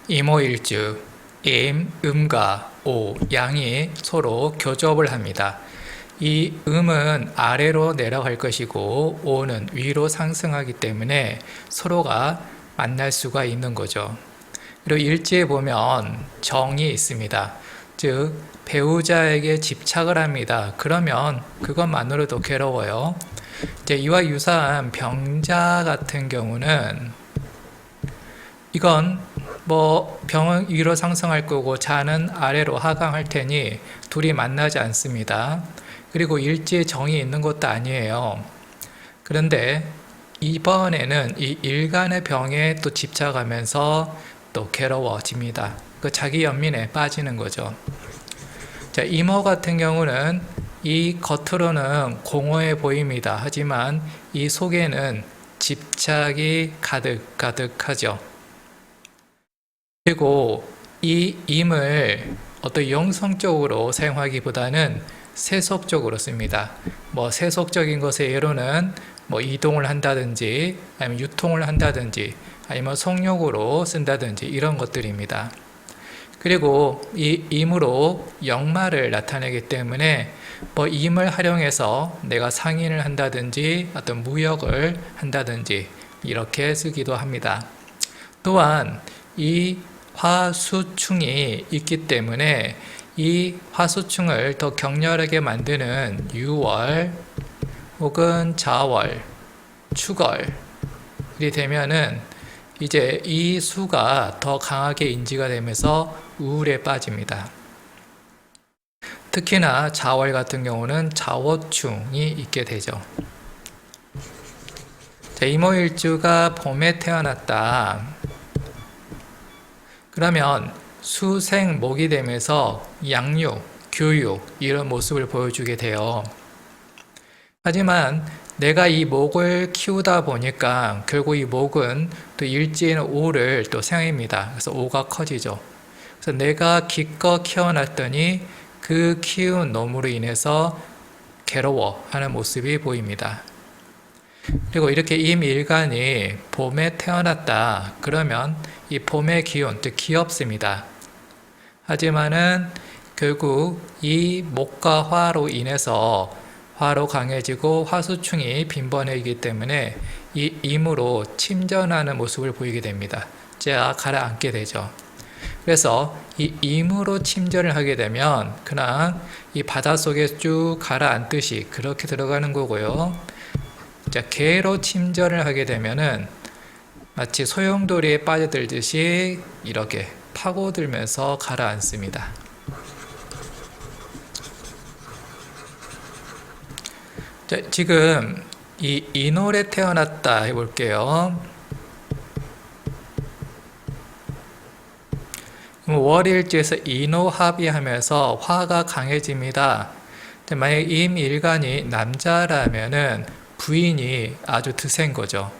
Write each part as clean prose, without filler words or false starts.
이모일주, 임, 음과 오, 양이 서로 교접을 합니다. 이 음은 아래로 내려갈 것이고 오는 위로 상승하기 때문에 서로가 만날 수가 있는 거죠. 그리고 일지에 보면 정이 있습니다. 즉 배우자에게 집착을 합니다. 그러면 그것만으로도 괴로워요. 이제 이와 유사한 병자 같은 경우는 이건 병은 위로 상승할 거고 자는 아래로 하강할 테니 둘이 만나지 않습니다. 그리고 일지에 정이 있는 것도 아니에요. 그런데 이번에는 이 일간의 병에 또 집착하면서 또 괴로워집니다. 그 자기 연민에 빠지는 거죠. 자, 이모 같은 경우는 이 겉으로는 공허해 보입니다. 하지만 이 속에는 집착이 가득가득하죠. 그리고 이 임을 어떤 영성적으로 사용하기보다는 세속적으로 씁니다. 세속적인 것의 예로는 이동을 한다든지 아니면 유통을 한다든지 아니면 성욕으로 쓴다든지 이런 것들입니다. 그리고 이 임으로 역마를 나타내기 때문에 임을 활용해서 내가 상인을 한다든지 어떤 무역을 한다든지 이렇게 쓰기도 합니다. 또한 이 화수충이 있기 때문에 이 화수충을 더 격렬하게 만드는 유월 혹은 자월, 축월이 되면은 이제 이 수가 더 강하게 인지가 되면서 우울에 빠집니다. 특히나 자월 같은 경우는 자워충이 있게 되죠. 자, 이모일주가 봄에 태어났다. 그러면 수생목이 되면서 양육, 교육 이런 모습을 보여주게 돼요. 하지만 내가 이 목을 키우다 보니까 결국 이 목은 또 일지에는 오를 또 생깁니다. 그래서 오가 커지죠. 그래서 내가 기껏 키워놨더니 그 키운 놈으로 인해서 괴로워하는 모습이 보입니다. 그리고 이렇게 임일간이 봄에 태어났다. 그러면 이 봄의 기운, 즉 귀엽습니다. 하지만은 결국 이 목과 화로 인해서 화로 강해지고 화수충이 빈번해지기 때문에 이 임으로 침전하는 모습을 보이게 됩니다. 자, 가라앉게 되죠. 그래서 이 임으로 침전을 하게 되면 그냥 이 바닷속에 쭉 가라앉듯이 그렇게 들어가는 거고요. 자, 개로 침전을 하게 되면은 마치 소용돌이에 빠져들듯이 이렇게 파고들면서 가라앉습니다. 자, 지금 이 인월에 태어났다 해볼게요. 월일지에서 인호합의하면서 화가 강해집니다. 만약 임일간이 남자라면은 부인이 아주 드센 거죠.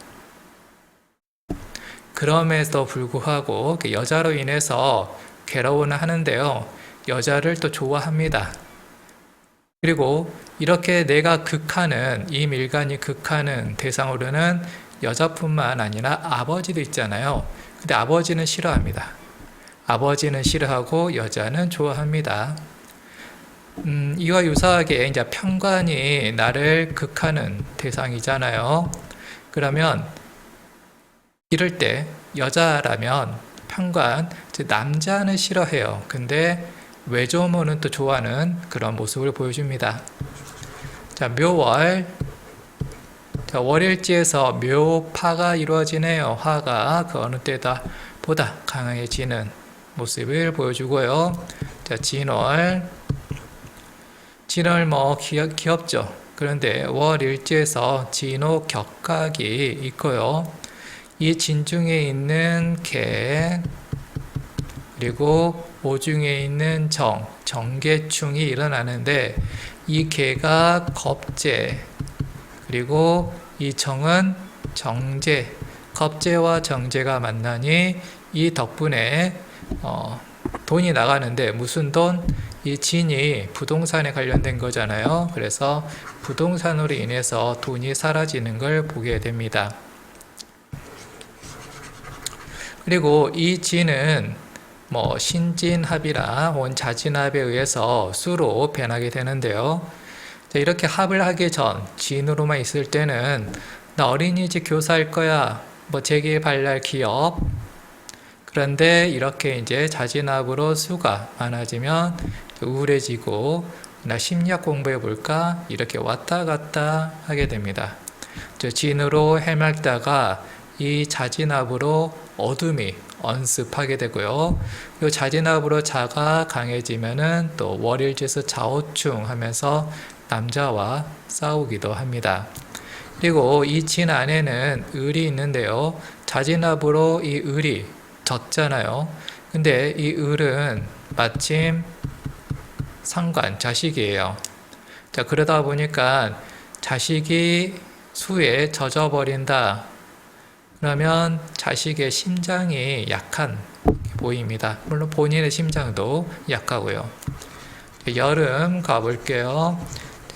그럼에도 불구하고 여자로 인해서 괴로워는 하는데요. 여자를 또 좋아합니다. 그리고 이렇게 내가 극하는, 임일간이 극하는 대상으로는 여자뿐만 아니라 아버지도 있잖아요. 근데 아버지는 싫어합니다. 아버지는 싫어하고 여자는 좋아합니다. 이와 유사하게 이제 편관이 나를 극하는 대상이잖아요. 그러면 이럴 때 여자라면 편관, 즉 남자는 싫어해요. 근데 외조모는 또 좋아하는 그런 모습을 보여줍니다. 자, 묘월. 자, 월일지에서 묘파가 이루어지네요. 화가 그 어느 때다 보다 강해지는 모습을 보여주고요. 자, 진월. 진월 귀엽죠. 그런데 월일지에서 진호 격각이 있고요. 이 진중에 있는 개, 그리고 오중에 있는 정계충이 일어나는데 이 개가 겁재, 그리고 이 정은 정재, 겁재와 정재가 만나니 이 덕분에 돈이 나가는데 무슨 돈? 이 진이 부동산에 관련된 거잖아요. 그래서 부동산으로 인해서 돈이 사라지는 걸 보게 됩니다. 그리고 이 진은 뭐 신진합이나 혹은 자진합에 의해서 수로 변하게 되는데요. 자, 이렇게 합을 하기 전 진으로만 있을 때는 나 어린이집 교사일 거야, 뭐 재계 발랄 기업. 그런데 이렇게 이제 자진합으로 수가 많아지면 우울해지고 나 심리학 공부해 볼까 이렇게 왔다 갔다 하게 됩니다. 진으로 해맑다가 이 자진합으로 어둠이 언습하게 되고요. 이 자진합으로 자가 강해지면은 또 월일지에서 좌우충하면서 남자와 싸우기도 합니다. 그리고 이 진 안에는 을이 있는데요. 자진합으로 이 을이 졌잖아요. 근데 이 을은 마침 상관, 자식이에요. 자, 그러다 보니까 자식이 수에 젖어버린다. 그러면 자식의 심장이 약한 보입니다. 물론 본인의 심장도 약하고요. 여름 가볼게요.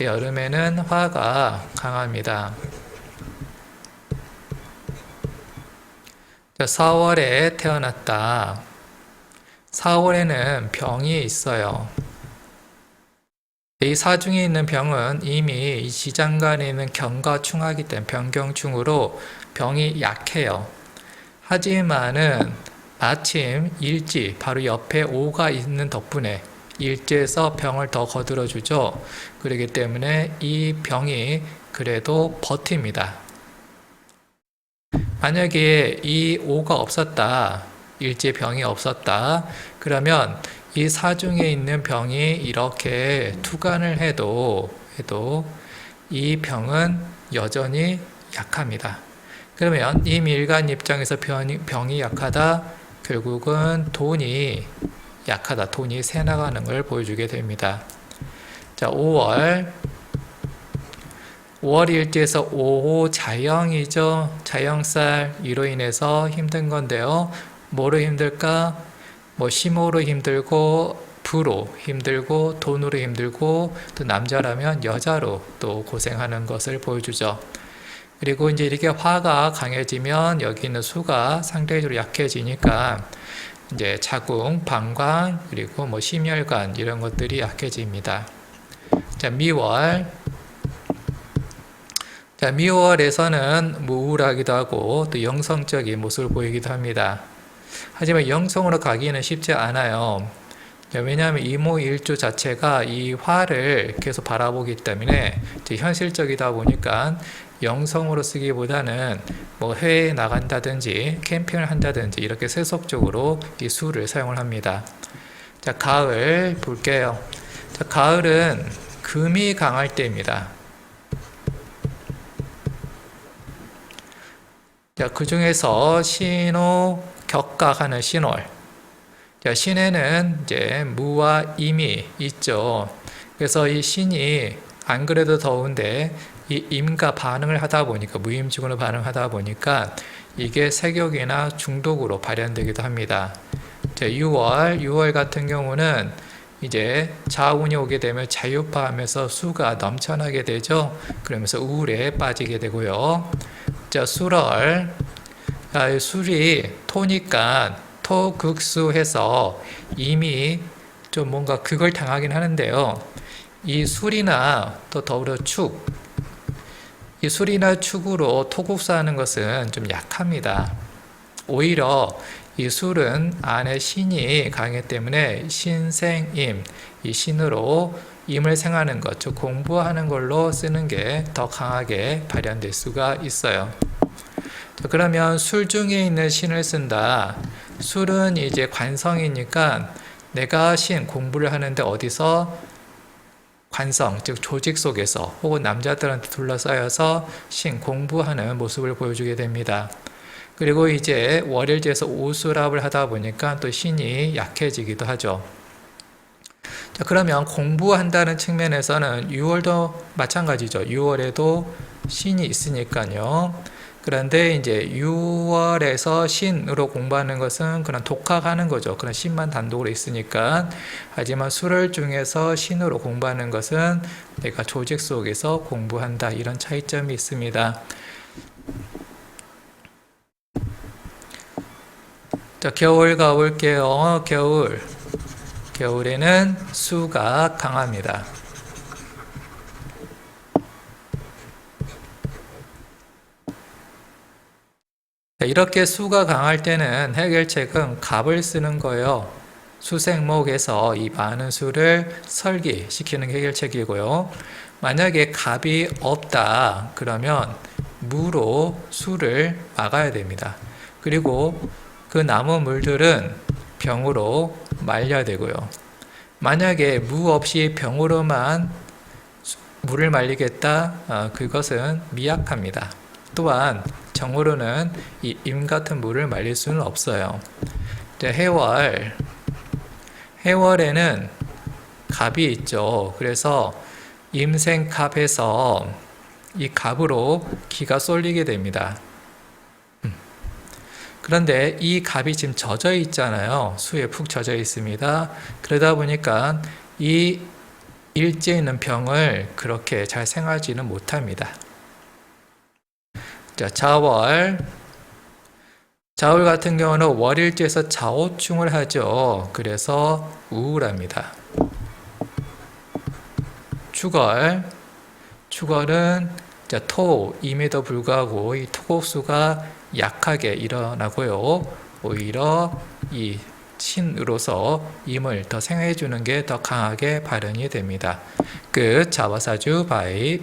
여름에는 화가 강합니다. 4월에 태어났다. 4월에는 병이 있어요. 이 사중에 있는 병은 이미 이 지장간에 있는 경과 충하기 때문에 병경충으로 병이 약해요. 하지만은 마침 일지 바로 옆에 오가 있는 덕분에 일지에서 병을 더 거들어주죠. 그렇기 때문에 이 병이 그래도 버팁니다. 만약에 이 오가 없었다, 일지에 병이 없었다, 그러면 이 사중에 있는 병이 이렇게 투간을 해도 이 병은 여전히 약합니다. 그러면 이 밀간 입장에서 병이 약하다, 결국은 돈이 약하다, 돈이 새 나가는 걸 보여주게 됩니다. 자, 5월 일지에서 5호 자영이죠. 자영살 이로 인해서 힘든 건데요. 뭐로 힘들까? 뭐 심호로 힘들고 부로 힘들고 돈으로 힘들고 또 남자라면 여자로 또 고생하는 것을 보여주죠. 그리고 이제 이렇게 화가 강해지면 여기 있는 수가 상대적으로 약해지니까 이제 자궁, 방광, 그리고 뭐 심혈관 이런 것들이 약해집니다. 자, 미월. 자, 미월에서는 뭐 우울하기도 하고 또 영성적인 모습을 보이기도 합니다. 하지만 영성으로 가기는 쉽지 않아요. 왜냐하면 이모일주 자체가 이 화를 계속 바라보기 때문에 현실적이다 보니까 영성으로 쓰기보다는 뭐 해외에 나간다든지 캠핑을 한다든지 이렇게 세속적으로 이 수를 사용을 합니다. 자, 가을 볼게요. 자, 가을은 금이 강할 때입니다. 자, 그 중에서 신호 격각하는 신월. 자, 신에는 이제 무와 임이 있죠. 그래서 이 신이 안 그래도 더운데 이 임과 반응을 하다 보니까 무임증으로 반응하다 보니까 이게 색욕이나 중독으로 발현되기도 합니다. 자, 6월 같은 경우는 이제 자운이 오게 되면 자유파하면서 수가 넘쳐나게 되죠. 그러면서 우울에 빠지게 되고요. 자, 술월. 술이 토니까 토극수해서 이미 좀 뭔가 극을 당하긴 하는데요. 이 술이나 또 더불어 축, 이 술이나 축으로 토국수하는 것은 좀 약합니다. 오히려 이 술은 안에 신이 강하기 때문에 신생임, 이 신으로 임을 생하는 것, 즉 공부하는 걸로 쓰는 게 더 강하게 발현될 수가 있어요. 그러면 술 중에 있는 신을 쓴다. 술은 이제 관성이니까 내가 신 공부를 하는데 어디서 관성, 즉 조직 속에서 혹은 남자들한테 둘러싸여서 신 공부하는 모습을 보여주게 됩니다. 그리고 이제 월일지에서 오수랍을 하다 보니까 또 신이 약해지기도 하죠. 자, 그러면 공부한다는 측면에서는 6월도 마찬가지죠. 6월에도 신이 있으니까요. 그런데 이제 6월에서 신으로 공부하는 것은 그런 독학하는 거죠. 그런 신만 단독으로 있으니까. 하지만 술을 중에서 신으로 공부하는 것은 내가 조직 속에서 공부한다. 이런 차이점이 있습니다. 자, 겨울 가볼게요. 겨울에는 수가 강합니다. 자, 이렇게 수가 강할 때는 해결책은 값을 쓰는 거예요. 수생목에서 이 많은 수를 설기시키는 게 해결책이고요. 만약에 값이 없다 그러면 무로 수를 막아야 됩니다. 그리고 그 남은 물들은 병으로 말려야 되고요. 만약에 무 없이 병으로만 물을 말리겠다, 그것은 미약합니다. 또한 정으로는 이 임 같은 물을 말릴 수는 없어요. 해월에는 갑이 있죠. 그래서 임생갑해서 이 갑으로 기가 쏠리게 됩니다. 그런데 이 갑이 지금 젖어 있잖아요. 수에 푹 젖어 있습니다. 그러다 보니까 이 일지에 있는 병을 그렇게 잘 생하지는 못합니다. 자, 자월 같은 경우는 월일지에서 자오충을 하죠. 그래서 우울합니다. 축월은 토임에도 불구하고 이 토곡수가 약하게 일어나고요. 오히려 이 신으로서 임을 더 생해주는 게 더 강하게 발현이 됩니다. 끝. 자화사주 바이.